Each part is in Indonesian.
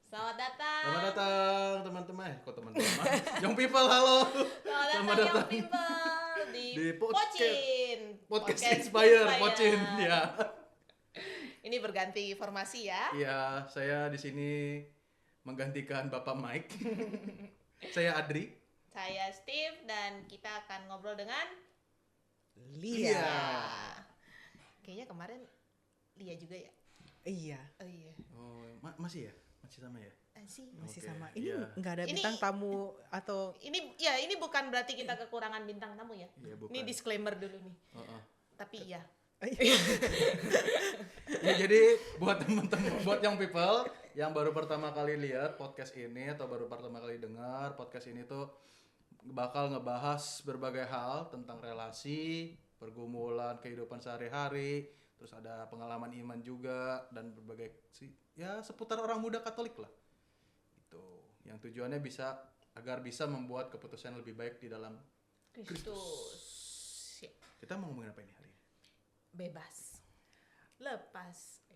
Selamat datang. Selamat datang teman-teman. Kok teman-teman? Young people, halo. Selamat datang Young People di Pocin. Podcast Inspire, Pocin ya. Ini berganti formasi ya. Iya, saya di sini menggantikan Bapak Mike. Saya Adri. Saya Steve dan kita akan ngobrol dengan Lia. Kayaknya kemarin Lia juga ya? Iya. Oh iya. Oh, masih ya? Masih sama ya? Masih Oke, sama. Ini iya. nggak ada Ini- bintang tamu atau Ini bukan berarti kita kekurangan bintang tamu ya. Iya, bukan. Ini disclaimer dulu nih. Heeh. Tapi iya. Ya, jadi buat teman-teman, buat young people yang baru pertama kali lihat podcast ini atau baru pertama kali dengar podcast ini tuh bakal ngebahas berbagai hal tentang relasi, pergumulan, kehidupan sehari-hari, terus ada pengalaman iman juga dan berbagai ya seputar orang muda Katolik lah. Itu yang tujuannya agar bisa membuat keputusan lebih baik di dalam Kristus. Ya. kita mau ngomongin apa ini hari ini? Bebas. Lepas.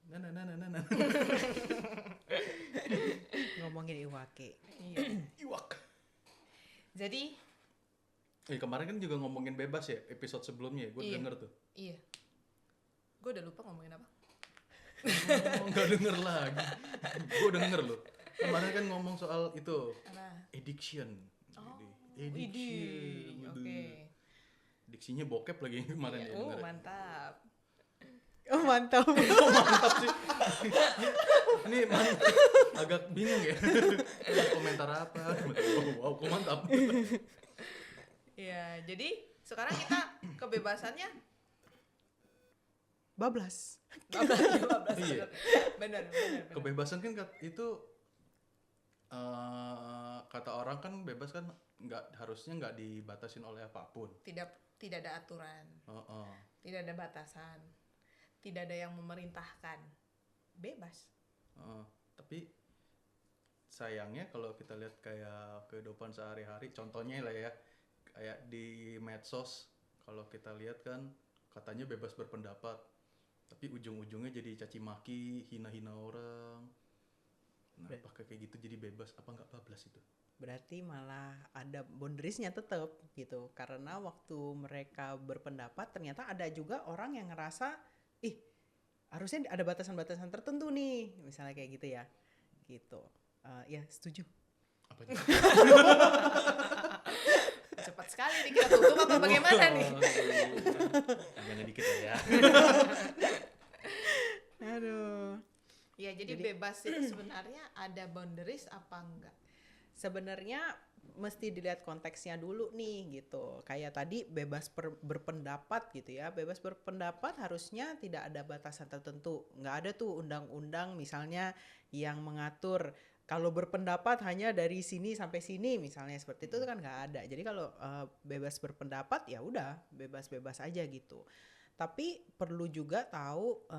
Nah. ngomongin Iwake? Iya. Iwak. Jadi Kemarin kan juga ngomongin bebas ya episode sebelumnya, gue Iya. denger tuh. iya. Gue udah lupa ngomongin apa. Nggak denger lagi. Gue denger loh. Kemarin kan ngomong soal itu Apa? addiction. Oh, Addiction. Widih, Waduh. oke. Diksinya bokep lagi kemarin ya. Oh, denger. mantap. Oh mantap. Oh, mantap sih. Ini agak bingung ya. Komentar apa? Wow, kok mantap. Ya, jadi sekarang kita kebebasannya Bablas. Iya. benar. Kebebasan kan itu kata orang kan bebas kan harusnya nggak dibatasin oleh apapun. Tidak ada aturan, Heeh. tidak ada batasan, tidak ada yang memerintahkan. Bebas. Tapi sayangnya kalau kita lihat kayak kehidupan sehari-hari, contohnya lah ya, kayak di medsos, kalau kita lihat kan katanya bebas berpendapat, tapi ujung-ujungnya jadi caci maki, hina-hina orang. Nah, pakai kayak gitu jadi bebas, apa nggak bablas itu? Berarti malah ada boundariesnya tetap gitu. Karena waktu mereka berpendapat ternyata ada juga orang yang ngerasa harusnya ada batasan-batasan tertentu nih, misalnya kayak gitu ya. Gitu. Ya setuju. Apa itu? Cepat sekali nih kita tutup apa bagaimana nih? Jangan dikit ya. Aduh. Ya, jadi bebas itu sebenarnya ada boundaries apa enggak? Sebenarnya mesti dilihat konteksnya dulu nih gitu. Kayak tadi bebas berpendapat gitu ya. Bebas berpendapat harusnya tidak ada batasan tertentu. Nggak ada tuh undang-undang misalnya yang mengatur kalau berpendapat hanya dari sini sampai sini misalnya seperti itu kan nggak ada. Jadi kalau bebas berpendapat ya udah bebas-bebas aja gitu. Tapi perlu juga tahu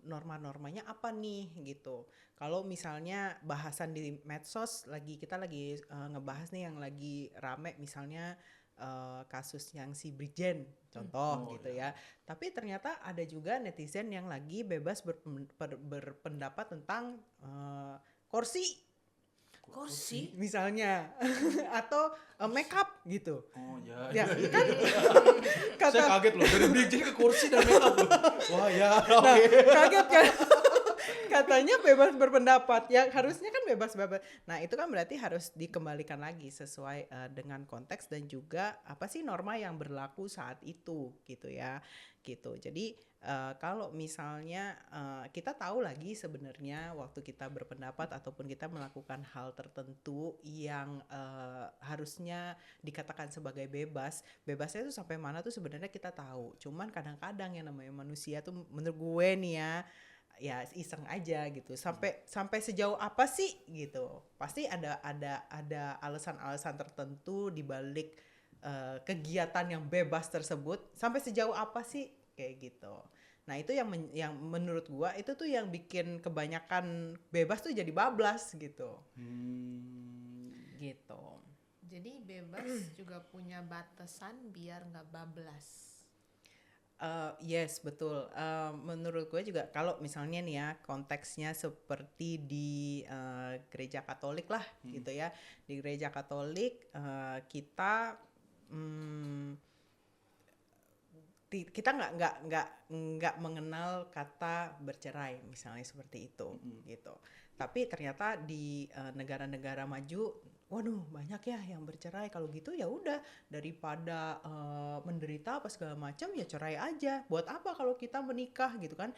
norma-normanya apa nih gitu. Kalau misalnya bahasan di medsos kita lagi ngebahas nih yang lagi rame misalnya kasus yang si Bridgen contoh gitu ya. Tapi ternyata ada juga netizen yang lagi bebas berpendapat tentang kursi misalnya atau makeup gitu. Oh Ya, ya. kan Saya kaget loh dari bridging ke kursi dan makeup loh. Wah ya. Nah, kaget kan? Katanya bebas berpendapat, ya harusnya kan bebas. Nah itu kan berarti harus dikembalikan lagi sesuai dengan konteks dan juga apa sih norma yang berlaku saat itu gitu ya, gitu. Jadi kalau misalnya kita tahu lagi sebenarnya waktu kita berpendapat ataupun kita melakukan hal tertentu yang harusnya dikatakan sebagai bebasnya itu sampai mana tuh sebenarnya kita tahu. Cuman kadang-kadang yang namanya manusia tuh menurut gue nih ya iseng aja gitu. Sampai sejauh apa sih gitu. Pasti ada alasan-alasan tertentu di balik kegiatan yang bebas tersebut. Sampai sejauh apa sih kayak gitu. Nah, itu yang menurut gua itu tuh yang bikin kebanyakan bebas tuh jadi bablas gitu. Gitu. Jadi bebas juga punya batasan biar nggak bablas. Yes, betul. Menurut gue juga kalau misalnya nih ya konteksnya seperti di gereja Katolik lah gitu ya. Di gereja Katolik kita kita nggak mengenal kata bercerai misalnya seperti itu gitu. Tapi ternyata di negara-negara maju, waduh banyak ya yang bercerai. Kalau gitu ya udah daripada menderita apa segala macam ya cerai aja. Buat apa kalau kita menikah gitu kan?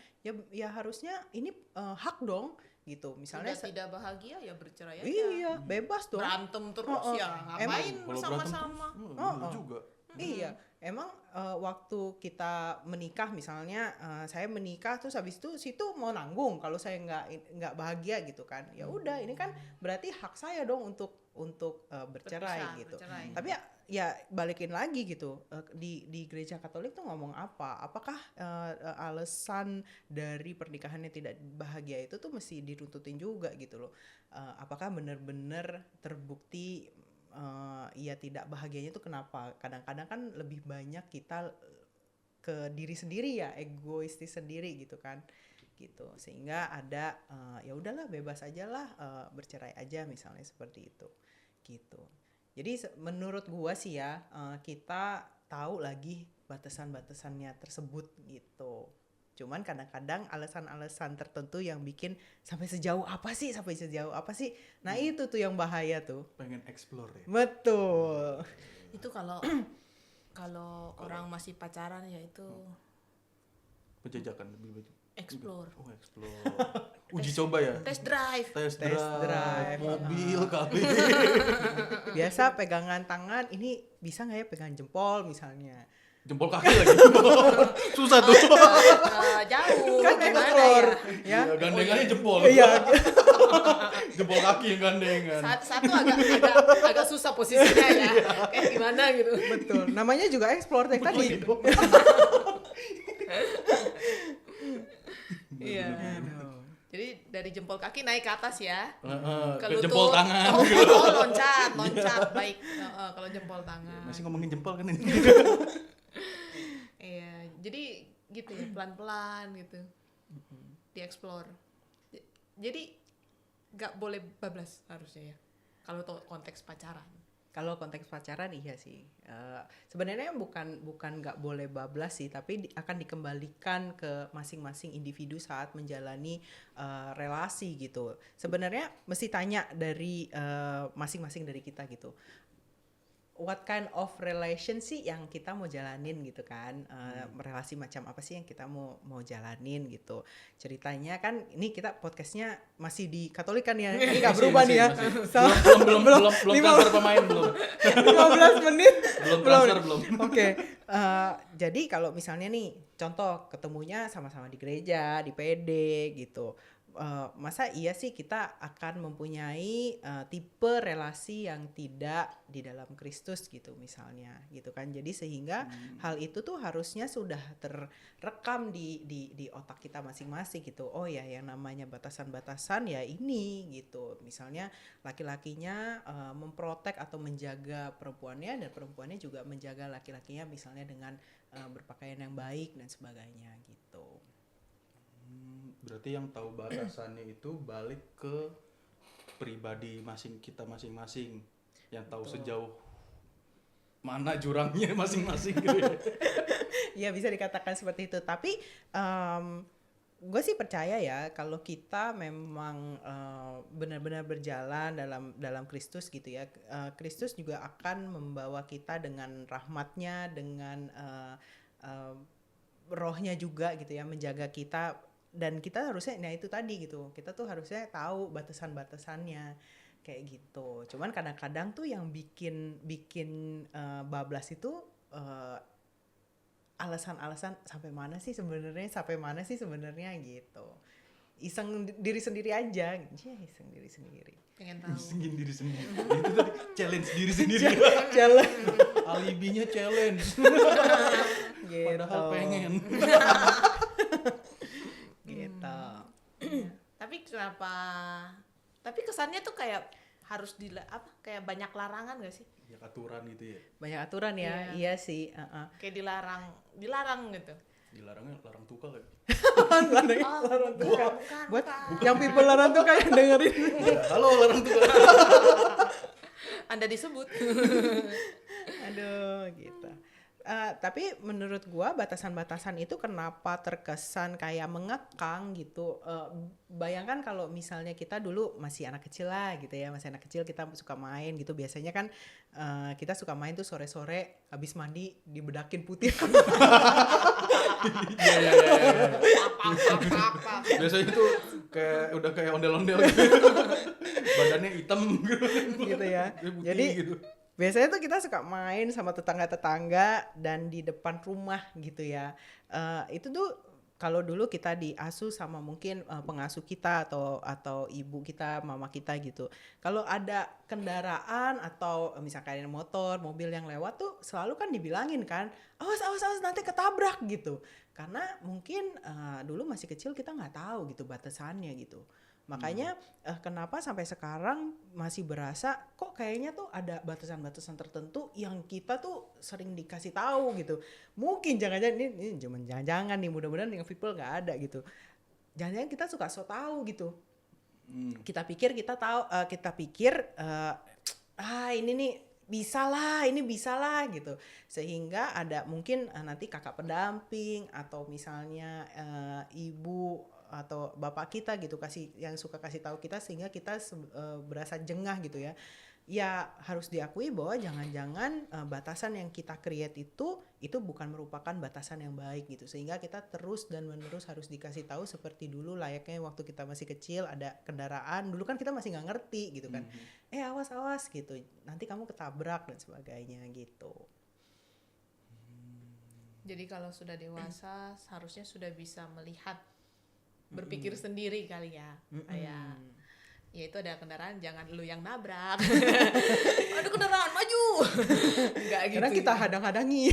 Ya harusnya ini hak dong gitu. Misalnya Sudah tidak bahagia ya bercerai aja. iya bebas dong. Berantem terus ya ngapain Kalau berantem bersama-sama. terus, bener juga. Iya, emang waktu kita menikah misalnya saya menikah terus habis itu situ mau nanggung kalau saya nggak bahagia gitu kan. Ya udah, ini kan berarti hak saya dong untuk bercerai gitu. Bercerai. Tapi ya balikin lagi gitu. Di gereja Katolik tuh ngomong apa? Apakah alasan dari pernikahan yang tidak bahagia itu tuh mesti diruntutin juga gitu loh. Apakah benar-benar terbukti ya tidak bahagianya itu kenapa? Kadang-kadang kan lebih banyak kita ke diri sendiri ya, egoistis sendiri gitu kan, gitu. Sehingga ada ya udahlah bebas aja lah, bercerai aja misalnya seperti itu, gitu. Jadi menurut gua sih ya kita tahu lagi batasan-batasannya tersebut gitu. Cuman kadang-kadang alasan-alasan tertentu yang bikin sampai sejauh apa sih. Nah itu tuh yang bahaya tuh. Pengen explore ya. Betul. Itu kalau orang masih pacaran ya itu Penjajakan lebih banyak. explore. Oh, explore. Uji coba ya. Test drive. Test drive. drive. Mobil kali. Biasa pegangan tangan ini bisa nggak ya pegangan jempol misalnya. Jempol kaki lagi. Susah tuh. Jauh. Kan gimana explore ya? ya. Gandengannya jempol. Iya. Jempol kaki yang gandengan. Satu agak susah posisinya ya. Kayak gimana gitu. Betul. Namanya juga explore tadi. Iya. Jadi dari jempol kaki naik ke atas ya. Ke lutut. jempol tangan. Loncat. Baik. Kalau jempol tangan. Masih ngomongin jempol kan ini. Iya, jadi gitu ya, pelan-pelan gitu. Di-explore. Jadi nggak boleh bablas harusnya ya. Kalau konteks pacaran. Kalau konteks pacaran iya sih. Sebenarnya bukan nggak boleh bablas sih, tapi akan dikembalikan ke masing-masing individu saat menjalani relasi gitu. Sebenarnya mesti tanya dari masing-masing dari kita gitu. What kind of relation sih yang kita mau jalanin gitu kan, relasi macam apa sih yang kita mau jalanin gitu. Ceritanya kan ini kita podcastnya masih di Katolik kan ya, ini nggak berubah nih ya. Belum transfer pemain belum. 15 menit Belum transfer belum. Oke. Jadi kalau misalnya nih contoh ketemunya sama-sama di gereja, di PD gitu. Masa iya sih kita akan mempunyai tipe relasi yang tidak di dalam Kristus gitu misalnya gitu kan. Jadi sehingga hal itu tuh harusnya sudah terrekam di otak kita masing-masing gitu. Oh ya, yang namanya batasan-batasan ya ini gitu. Misalnya laki-lakinya memprotek atau menjaga perempuannya, dan perempuannya juga menjaga laki-lakinya misalnya dengan berpakaian yang baik dan sebagainya gitu. Berarti yang tahu batasannya itu balik ke pribadi kita masing-masing, yang tahu sejauh mana jurangnya masing-masing gitu ya. Ya bisa dikatakan seperti itu. Tapi gue sih percaya ya kalau kita memang benar-benar berjalan dalam Kristus gitu ya. Kristus juga akan membawa kita dengan rahmatnya, dengan rohnya juga gitu ya, menjaga kita. Dan kita harusnya, nah itu tadi gitu, kita tuh harusnya tahu batasan-batasannya kayak gitu. Cuman kadang-kadang tuh yang bikin bablas itu alasan-alasan sampai mana sih sebenarnya gitu. Iseng diri sendiri aja, iseng diri sendiri. Pengen tahu. Isengin diri sendiri. Itu tadi challenge diri sendiri. Jalan. Alibinya challenge. Gitu. Padahal pengen. Gitu. Tapi kenapa? Tapi kesannya tuh kayak harus kayak banyak larangan gak sih? Ya aturan gitu ya. Banyak aturan ya, iya sih. Kayak dilarang gitu. Dilarangnya larang tukar lagi. larang tukar. Bukan, Buat bukan. yang people larang tukar yang dengerin. Ya, halo larang tukar. Anda disebut. Aduh, gitu. Tapi menurut gua batasan-batasan itu kenapa terkesan kayak mengekang gitu. Bayangkan kalau misalnya kita dulu masih anak kecil lah gitu ya, masih anak kecil kita suka main gitu. Biasanya kan kita suka main tuh sore-sore habis mandi dibedakin putih. Iya. Apa. Biasanya tuh udah kayak ondel-ondel gitu. Badannya hitam gitu ya. Dia putih Jadi gitu. biasanya tuh kita suka main sama tetangga-tetangga dan di depan rumah gitu ya. Itu tuh kalau dulu kita diasuh sama mungkin pengasuh kita atau ibu kita, mama kita gitu. Kalau ada kendaraan atau misalkan motor, mobil yang lewat tuh selalu kan dibilangin kan, awas nanti ketabrak gitu. Karena mungkin dulu masih kecil kita nggak tahu gitu batasannya gitu. Makanya kenapa sampai sekarang masih berasa kok kayaknya tuh ada batasan-batasan tertentu yang kita tuh sering dikasih tahu gitu. Mungkin jangan-jangan ini jangan-jangan nih, mudah-mudahan yang people nggak ada gitu. Jangan-jangan kita suka so tahu gitu. Kita pikir kita tahu, ini nih ini bisa lah gitu. Sehingga ada mungkin nanti kakak pendamping atau misalnya ibu atau bapak kita gitu yang suka kasih tahu kita sehingga kita berasa jengah gitu ya. Ya harus diakui bahwa jangan-jangan batasan yang kita create itu bukan merupakan batasan yang baik gitu, sehingga kita terus dan menerus harus dikasih tahu seperti dulu layaknya waktu kita masih kecil ada kendaraan, dulu kan kita masih nggak ngerti gitu kan, awas gitu nanti kamu ketabrak dan sebagainya gitu. Jadi kalau sudah dewasa seharusnya sudah bisa melihat, berpikir sendiri kali ya. Kayak ya itu ada kendaraan, jangan lu yang nabrak. Ada kendaraan maju. Enggak gitu. Karena kita hadang-hadangi.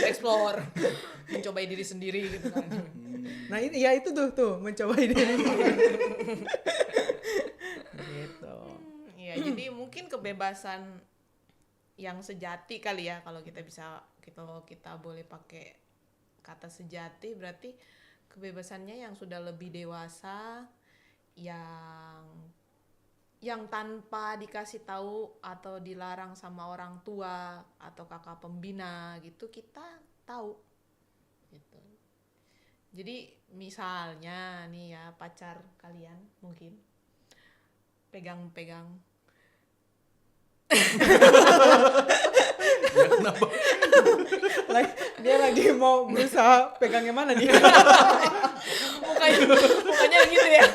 Explore, mencobai diri sendiri gitu kan. Nah ini ya itu tuh mencobai diri. Gitu. Ya jadi mungkin kebebasan yang sejati kali ya, kalau kita boleh pakai kata sejati, berarti kebebasannya yang sudah lebih dewasa, yang tanpa dikasih tahu atau dilarang sama orang tua atau kakak pembina gitu, kita tahu gitu. Jadi misalnya nih ya, pacar kalian mungkin pegang-pegang Ya, kenapa? Dia lagi mau berusaha pegangnya mana nih? mukanya gitu ya.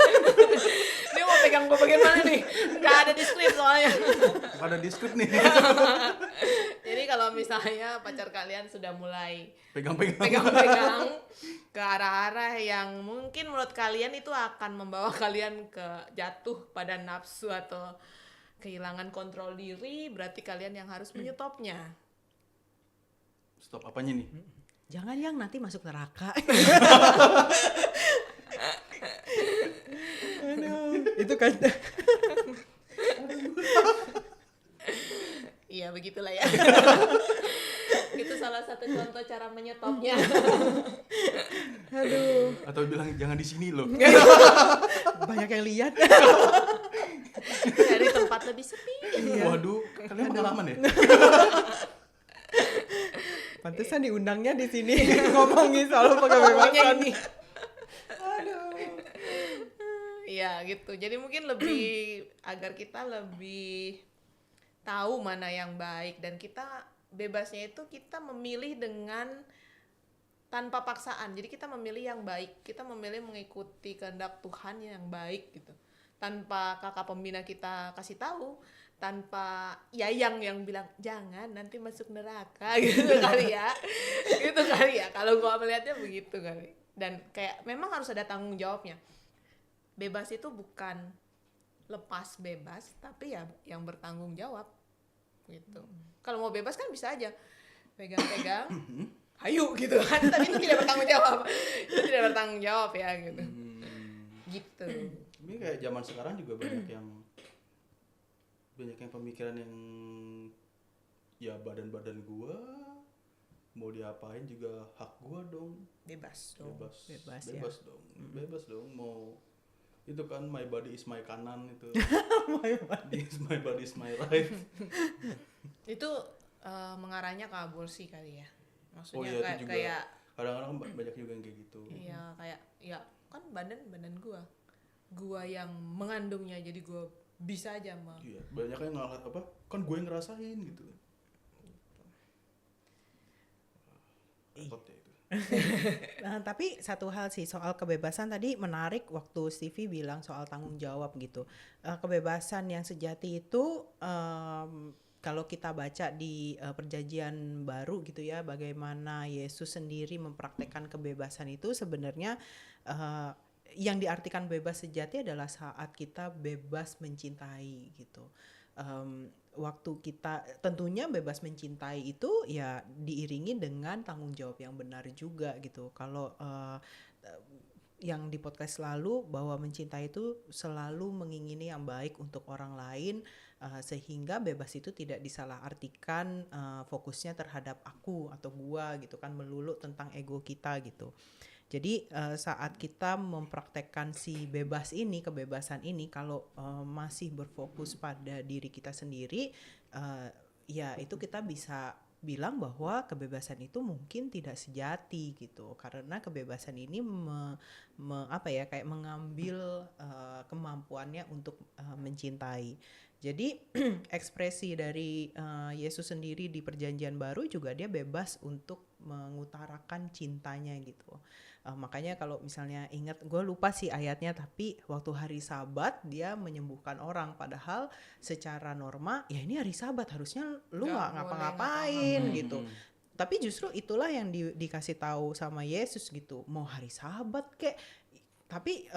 Dia mau pegang gue bagian mana nih? Nggak ada di skrip soalnya. Ada di script nih. Jadi kalau misalnya pacar kalian sudah mulai Pegang-pegang ke arah-arah yang mungkin menurut kalian itu akan membawa kalian ke jatuh pada nafsu atau kehilangan kontrol diri, berarti kalian yang harus menyetopnya. Stop apanya nih? Jangan yang nanti masuk neraka. Aduh, itu kan. Iya begitulah ya. Itu salah satu contoh cara menyetopnya. Aduh, Atau bilang jangan di sini loh. banyak yang lihat. Cari tempat lebih sepi. Waduh, kalian pengalaman ya? Pantesan diundangnya di sini ngomongin soal Pokoknya kebebasan. ini. Aduh. Iya gitu. Jadi mungkin agar kita lebih tahu mana yang baik, dan kita bebasnya itu kita memilih dengan tanpa paksaan. Jadi kita memilih yang baik. Kita memilih mengikuti kehendak Tuhan yang baik gitu. Tanpa kakak pembina kita kasih tahu, tanpa yayang yang bilang jangan nanti masuk neraka gitu kali ya. Gitu kali ya. Kalau gua melihatnya begitu kali. Dan kayak memang harus ada tanggung jawabnya. Bebas itu bukan lepas bebas, tapi ya yang bertanggung jawab gitu. Kalau mau bebas kan bisa aja pegang-pegang, hayu gitu kan, tapi itu tidak bertanggung jawab. Itu tidak bertanggung jawab ya gitu. Gitu. Ini kayak zaman sekarang juga banyak yang pemikiran yang ya badan-badan gua mau diapain juga hak gua dong. Bebas dong. Bebas, ya. Bebas dong. Bebas dong mau itu kan my body is my kanan itu. My body. My body is my right. Itu mengarahnya ke aborsi kali ya. Maksudnya Oh iya, itu juga. kayak Kadang-kadang banyak juga yang kayak gitu. iya kayak ya kan badan gua yang mengandungnya, jadi gua bisa aja Iya, banyak yang ngalah apa? Kan gue yang ngerasain gitu. Repot ya itu. Nah, tapi satu hal sih soal kebebasan tadi menarik waktu Stevie bilang soal tanggung jawab gitu. Kebebasan yang sejati itu kalau kita baca di Perjanjian Baru gitu ya, bagaimana Yesus sendiri mempraktekkan kebebasan itu sebenarnya yang diartikan bebas sejati adalah saat kita bebas mencintai gitu. Waktu kita tentunya bebas mencintai itu ya diiringi dengan tanggung jawab yang benar juga gitu. Kalau yang di podcast lalu bahwa mencintai itu selalu mengingini yang baik untuk orang lain, sehingga bebas itu tidak disalahartikan fokusnya terhadap aku atau gua gitu kan, melulu tentang ego kita gitu. Jadi saat kita mempraktekkan si bebas ini, kebebasan ini, kalau masih berfokus pada diri kita sendiri, ya itu kita bisa bilang bahwa kebebasan itu mungkin tidak sejati gitu, karena kebebasan ini kayak mengambil kemampuannya untuk mencintai. Jadi ekspresi dari Yesus sendiri di Perjanjian Baru juga dia bebas untuk mengutarakan cintanya gitu. Makanya kalau misalnya ingat, gue lupa sih ayatnya, tapi waktu hari Sabat dia menyembuhkan orang, padahal secara norma ya ini hari Sabat harusnya lu nggak ngapa-ngapain gitu. Tapi justru itulah yang dikasih tahu sama Yesus gitu, mau hari Sabat kek, tapi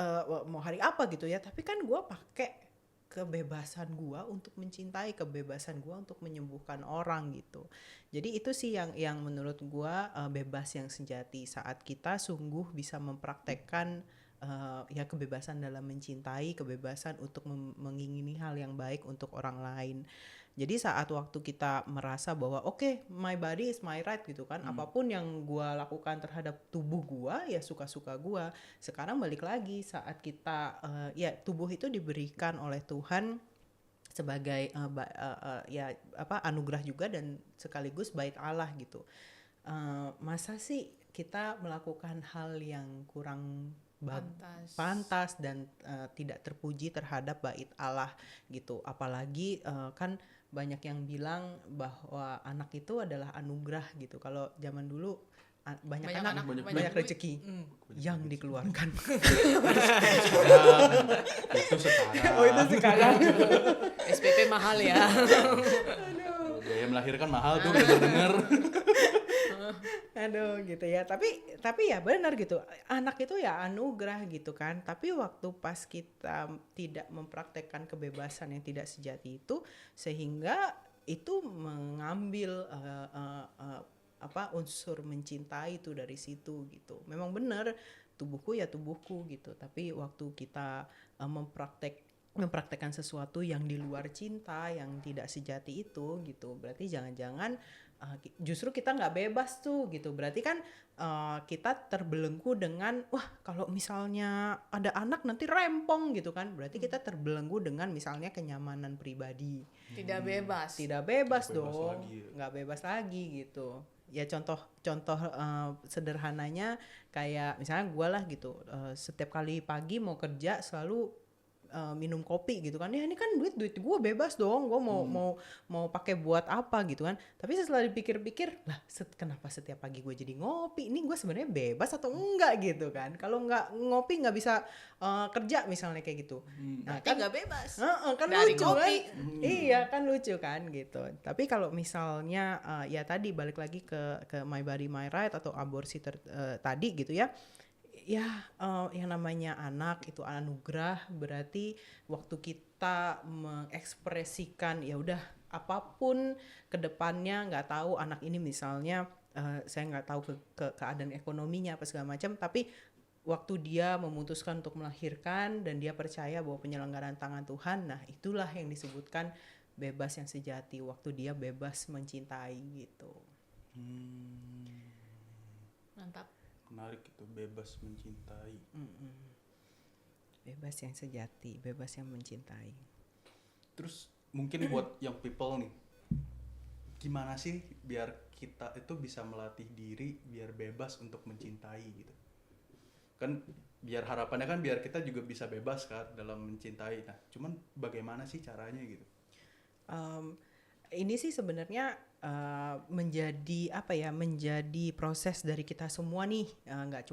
mau hari apa gitu ya, tapi kan gue pakai kebebasan gua untuk mencintai, kebebasan gua untuk menyembuhkan orang gitu. Jadi itu sih yang menurut gua bebas yang sejati, saat kita sungguh bisa mempraktekkan ya kebebasan dalam mencintai, kebebasan untuk mengingini hal yang baik untuk orang lain. Jadi saat waktu kita merasa bahwa oke, my body is my right gitu kan, apapun yang gua lakukan terhadap tubuh gua ya suka-suka gua. Sekarang balik lagi saat kita ya tubuh itu diberikan oleh Tuhan sebagai anugerah juga dan sekaligus bait Allah gitu. Masa sih kita melakukan hal yang kurang pantas dan tidak terpuji terhadap bait Allah gitu. Apalagi kan banyak yang bilang bahwa anak itu adalah anugerah gitu. Kalau zaman dulu banyak anak banyak rezeki yang dikeluarkan. Itu sekarang. Oh itu sekarang. SPP mahal ya. Biaya melahirkan mahal tuh denger. Aduh gitu ya. Tapi ya benar gitu. Anak itu ya anugerah gitu kan. Tapi waktu pas kita tidak mempraktekkan kebebasan yang tidak sejati itu, sehingga itu mengambil unsur mencintai itu dari situ gitu. Memang benar tubuhku ya tubuhku gitu. Tapi waktu kita mempraktekkan sesuatu yang di luar cinta, yang tidak sejati itu gitu, berarti jangan-jangan justru kita nggak bebas tuh gitu. Berarti kan kita terbelenggu dengan wah kalau misalnya ada anak nanti rempong gitu kan, berarti kita terbelenggu dengan misalnya kenyamanan pribadi. Tidak bebas Dong, nggak bebas lagi gitu. Ya contoh sederhananya kayak misalnya gue lah gitu, setiap kali pagi mau kerja selalu minum kopi gitu kan, ya ini kan duit gue bebas dong, gue mau pakai buat apa gitu kan. Tapi setelah dipikir-pikir lah, kenapa setiap pagi gue jadi ngopi, ini gue sebenarnya bebas atau enggak gitu kan. Kalau nggak ngopi nggak bisa kerja misalnya kayak gitu. Nah kan nggak bebas kan dari lucu ngopi. kan. Iya kan lucu kan gitu. Tapi kalau misalnya ya tadi balik lagi ke my body my right atau aborsi tadi gitu ya, yang namanya anak itu anugerah, berarti waktu kita mengekspresikan ya udah apapun kedepannya, nggak tahu anak ini misalnya saya nggak tahu keadaan ekonominya apa segala macam, tapi waktu dia memutuskan untuk melahirkan dan dia percaya bahwa penyelenggaraan tangan Tuhan, nah itulah yang disebutkan bebas yang sejati, waktu dia bebas mencintai gitu. menarik itu, bebas mencintai. Bebas yang sejati, bebas yang mencintai. Terus mungkin buat young people nih, gimana sih biar kita itu bisa melatih diri biar bebas untuk mencintai gitu? Kan biar harapannya kan biar kita juga bisa bebas kan dalam mencintai. Nah, cuman bagaimana sih caranya gitu? Ini sih sebenarnya menjadi proses dari kita semua nih, nggak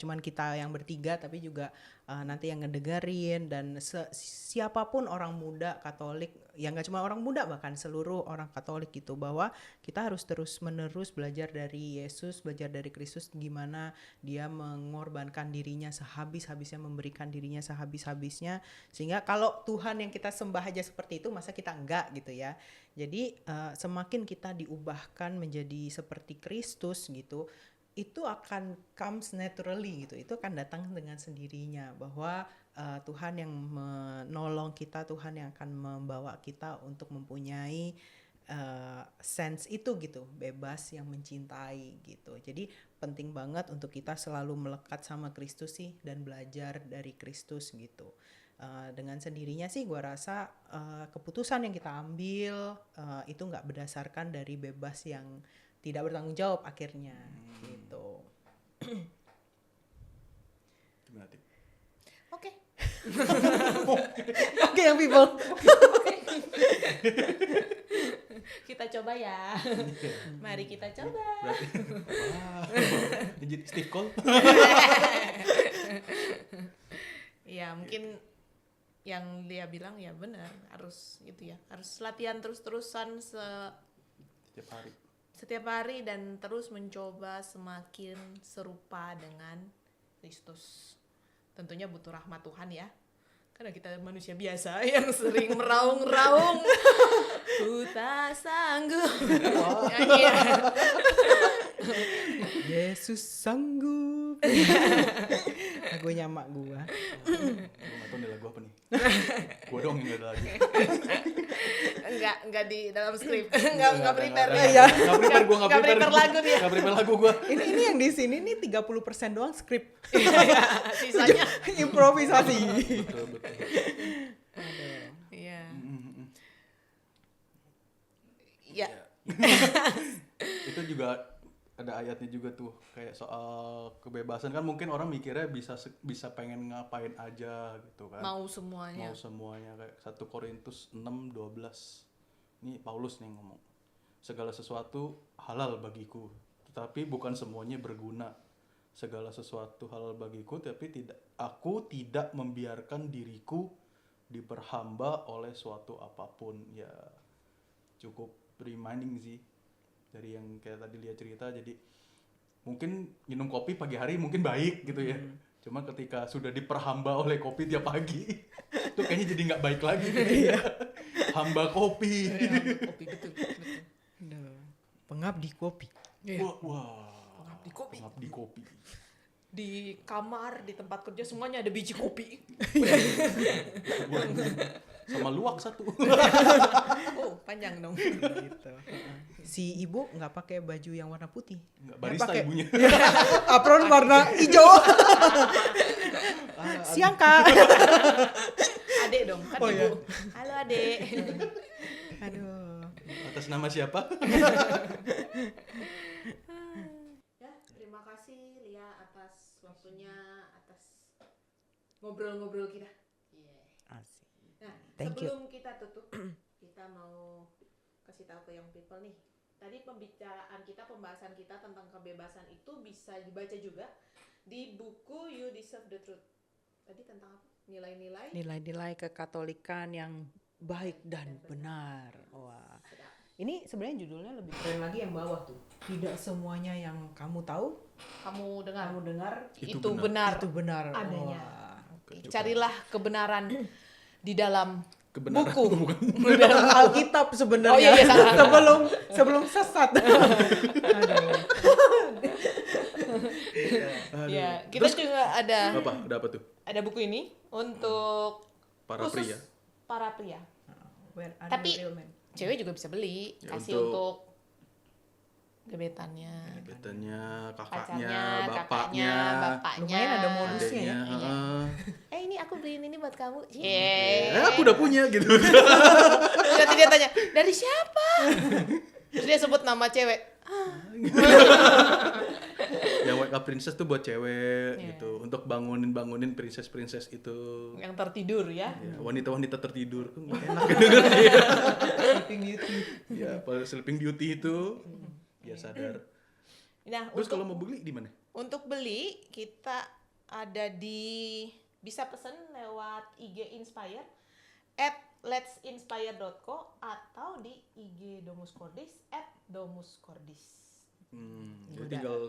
cuman kita yang bertiga, tapi juga nanti yang ngedengerin dan siapapun orang muda Katolik, ya nggak cuma orang muda, bahkan seluruh orang Katolik gitu, bahwa kita harus terus menerus belajar dari Yesus, belajar dari Kristus, gimana dia mengorbankan dirinya sehabis-habisnya, memberikan dirinya sehabis-habisnya, sehingga kalau Tuhan yang kita sembah aja seperti itu, masa kita enggak gitu ya. Jadi semakin kita diubahkan menjadi seperti Kristus gitu, itu akan comes naturally gitu, itu akan datang dengan sendirinya, bahwa Tuhan yang menolong kita, Tuhan yang akan membawa kita untuk mempunyai sense itu gitu, bebas yang mencintai gitu. Jadi penting banget untuk kita selalu melekat sama Kristus sih, dan belajar dari Kristus gitu. Dengan sendirinya sih gue rasa keputusan yang kita ambil itu nggak berdasarkan dari bebas yang tidak bertanggung jawab akhirnya gitu. Gimana Tip? Oke. Oke yang people. Kita coba ya. Mari kita coba. Berarti jadi Steve Cole. Ya mungkin yang dia bilang ya benar, harus itu ya, harus latihan terus-terusan setiap hari dan terus mencoba semakin serupa dengan Kristus. Tentunya butuh rahmat Tuhan ya, karena kita manusia biasa yang sering meraung-raung. Ku tak sanggup. Ya. Yesus sanggup. Lagunya mak gua. Gue gak tau nih lagu apa nih. Gue dong yang gak ada lagi. Enggak di dalam skrip. Enggak prepare. Gak prepare, gue gak Nggak prepare. prepare lagu dia. Gak prepare lagu gue. Ini yang di sini nih 30% doang skrip. Sisanya. Improvisasi. Betul. Iya. Ya. Itu juga ada ayatnya juga tuh, kayak soal kebebasan kan, mungkin orang mikirnya bisa pengen ngapain aja gitu kan. Mau semuanya. Kayak 1 Korintus 6:12. Ini Paulus nih ngomong. Segala sesuatu halal bagiku, tetapi bukan semuanya berguna. Segala sesuatu halal bagiku, tapi aku tidak membiarkan diriku diperhamba oleh suatu apapun. Ya cukup reminding sih dari yang kayak tadi Lia cerita. Jadi mungkin minum kopi pagi hari mungkin baik gitu ya, cuma ketika sudah diperhamba oleh kopi tiap pagi itu kayaknya jadi nggak baik lagi gitu ya. Hamba kopi. Kopi betul. Pengabdi kopi. Wah. Pengabdi kopi. Di kamar, di tempat kerja semuanya ada biji kopi. Sama luwak 1. Oh, panjang dong. Gitu. Si ibu nggak pakai baju yang warna putih. Nggak, barista Pakai ibunya. apron warna hijau. Siang kak. Adek dong, kan Oh, ibu. iya. Halo adek. Aduh. Atas nama siapa? Ya, terima kasih Lia atas waktunya, atas ngobrol-ngobrol kita. Asik. Nah, Thank you. sebelum kita tutup, kita mau kasih tahu ke young people nih. Tadi pembahasan kita tentang kebebasan itu bisa dibaca juga di buku You Deserve the Truth. Tadi tentang apa? Nilai-nilai kekatolikan yang baik dan benar. Wah. Sedap. Ini sebenarnya judulnya lebih keren lagi yang bawah tuh. Tidak semuanya yang kamu tahu, Kamu dengar Itu itu itu benar. adanya. Wah. Carilah kebenaran di dalam Kebenaran. buku. Di dalam Alkitab sebenarnya. Oh, iya, salah. sebelum sesat. Aduh. Ya, kita juga ada Apa tuh? ada buku ini untuk Para khusus pria. para pria. Where are Tapi the real men? cewek juga bisa beli, Ya, kasih untuk Gebetannya, Gebetannya, pacarnya, kakaknya, bapaknya. Lumayan ada modusnya adeknya. ya. Iya. ini aku beliin ini buat kamu. Aku udah punya gitu. Nanti dia tanya, dari siapa? Terus dia sebut nama cewek. Yang wake up princess tuh buat cewek Iya. gitu, untuk bangunin princess itu. Yang tertidur ya. Ya, wanita-wanita tertidur tuh nggak enak dengernya ya. Sleeping Beauty. Ya, kalau Sleeping Beauty itu biar sadar. Nah, Terus kalau mau beli di mana? untuk beli kita ada bisa pesen lewat IG Inspire @let'sinspire.co atau di IG Domus Cordis @domuscordis. Jadi tinggal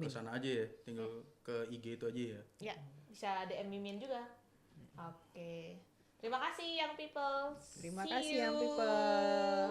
kesana aja ya, tinggal ke IG itu aja ya. Ya, bisa DM Mimin juga. Oke. Terima kasih Young People. Terima See kasih Young you. People.